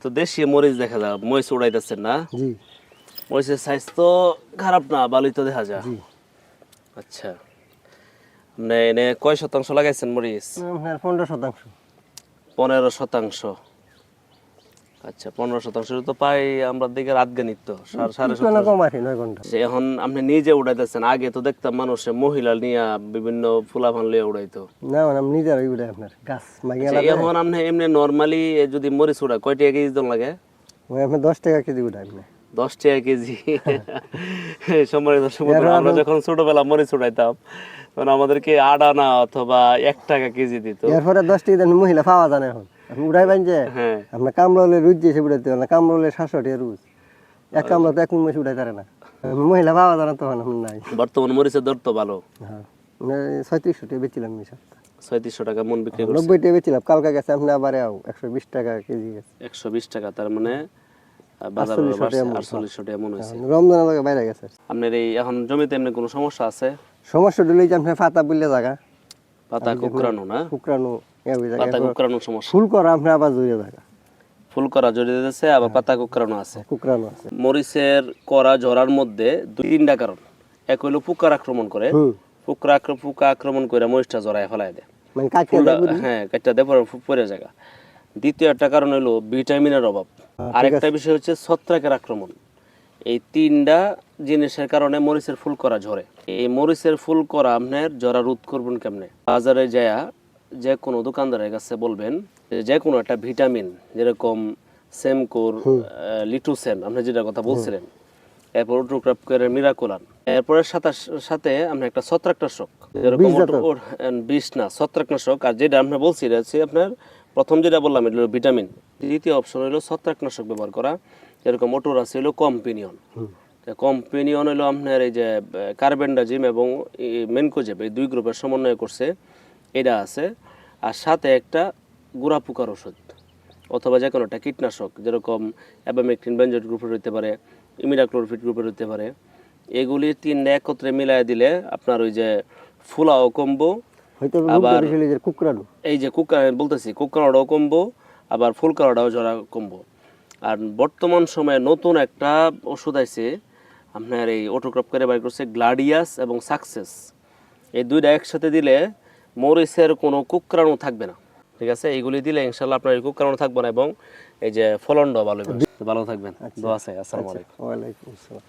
তো দেশি মরিচ দেখা যায়, মরিচ উড়াইতেছেন না? জি মরিচের সাইজ তো খারাপ না, ভালোই তো দেখা যায়। জি আচ্ছা, মানে এনে কয় শতাংশ লাগাইছেন মরিচ? আপনার 15%। 15%। আচ্ছা, 15% তো পাই আমরা দিকে রাত গণিত তো সাড়ে একটু না 17। কম আছে 9 ঘন্টা। এখন আপনি নিজে উড়াইতেছেন, আগে তো দেখতাম মানুষে মহিলা নিয়ে বিভিন্ন ফুলাফান লিয়ে উড়াইতো। না মানে আমি নিজেরই উড়ে আপনার গাছ মাগিয়ে আচ্ছা, আলাদা এখন আপনি এমনি নর্মালি যদি মরিচ উড়ায় কয় টাকা কেজি দাম লাগে? ওই আপনার 10 টাকা কেজি উড়ে আপনি। 10 টাকা কেজি। সম্মানিত দর্শক বন্ধুরা, এরপর আমরা আপনার যখন ছোটবেলা মরিচ উড়াইতাম তখন আমাদেরকে 8 আনা অথবা 1 টাকা কেজি দিত। এরপরে 10 টাকা দেন মহিলা পাওয়া যায় না এখন। আপনি উড়াই বাইন যে হ্যাঁ, আপনার কামড়লে রুজ দিয়ে এসে উড়াইতে হবে না, কামড়লে 700 টাকা রুজ। এক কামড়া তো এক মাস উড়াই পারে না, মহিলা পাওয়া যায় না তখন এখন নাই। বর্তমান মরিচের দর তো ভালো, হ্যাঁ মানে 3600 টাকা বেচিলাম এই সপ্তাহ। 3600 টাকা মন বিক্রি করছে। 90 টাকা বেচিলাম, কালকে গেছে আপনি আবার 120 টাকা কেজি গেছে। 120 টাকা, তার মানে বাজার 4800 টাকা মন। 4800 টাকা মন হয়েছে। রমজানের লগে বাইরে গেছে। আপনার এই এখন জমিতে এমনি কোনো সমস্যা আছে? সমস্যা দিলেই যে আপনার পাতা বুললে জায়গা পাতা কুকরানো না? শুক্রানো ওই পাতা জায়গায় কুকরানোর সমস্যা। ফুল করা আপনার আবার জুড়ে জায়গা ফুল করা জড়িয়ে দিতেছে, আবার পাতা কুকরানো আছে। কুকরানো আছে। মরিচের করা ঝরার মধ্যে 2-3টা কারণ। এক হইলো পোকার আক্রমণ করে, হুম পোকা আক্রমণ করে মরিচটা জড়ায় ফেলায় দেয়, মানে কাটতে ফুলটা যাবে হ্যাঁ কাটটা দেয় পরে জায়গা। দ্বিতীয় একটা কারণ হলো ভিটামিনের অভাব। আরেকটা বিষয় হচ্ছে ছত্রাকের আক্রমণ। এই 3টা জিনিসের কারণে মরিচের ফুল করা ঝরে। এই মরিচের ফুল করা আপনার ঝরা রোধ করবেন কেমনে? বাজারে যায়া যে কোনো দোকানদারের কাছে বলবেন যে কোনো একটা ভিটামিন, যেরকম সেমকোর, লিটুসেন, আপনি যেটা কথা বলছিলেন, এরপর ওট্রোক্রাপ করে মিরাকুলান, এরপরের সাথে আপনি একটা ছত্রাকনাশক, যেরকম বিষ না ছত্রাকনাশক, আর যেটা আপনি বলছি এটা হচ্ছে আপনার প্রথম যেটা বললাম এটা হলো ভিটামিন, দ্বিতীয় অপশন হলো ছত্রাকনাশক ব্যবহার করা, যেরকম ওটোর আছে হলো কম্পিনিয়ন। কম্পিনিয়ন হলো আপনার এই যে কার্বেন্ডাজিম এবং মেনকোজেব, এই 2 গ্রুপের সমন্বয় করছে, এটা আছে। আর সাথে একটা গুড়া পোকার ওষুধ অথবা যে কোনো একটা কীটনাশক, যেরকম অ্যাবামেকটিন বেনজয়েড গ্রুপের হতে পারে, ইমিডাক্লোরপিড গ্রুপের হতে পারে। এগুলি 3টা একত্রে মিলাই দিলে আপনার ওই যে ফুলাও কমবো, হয়তো আবার কুকরানো এই যে বলতেছি কুকরানোটাও কমবো, আবার ফুল কালারটাও জরা কমবো। আর বর্তমান সময়ে নতুন একটা ওষুধ আছে আপনার, এই অটোক্রপ করে বাইর করছে, গ্লাডিয়াস এবং সাকসেস। এই 2টা একসাথে দিলে মরিচের কোনো কুকরানো থাকবে না। ঠিক আছে, এইগুলি দিলে ইনশাল্লাহ আপনার এই কুকরানো থাকবে না এবং এই যে ফলনটাও ভালো হবে। ভালো থাকবেন, দোয়া চাই। আসসালামু আলাইকুম। ওয়ালাইকুম আসসালাম।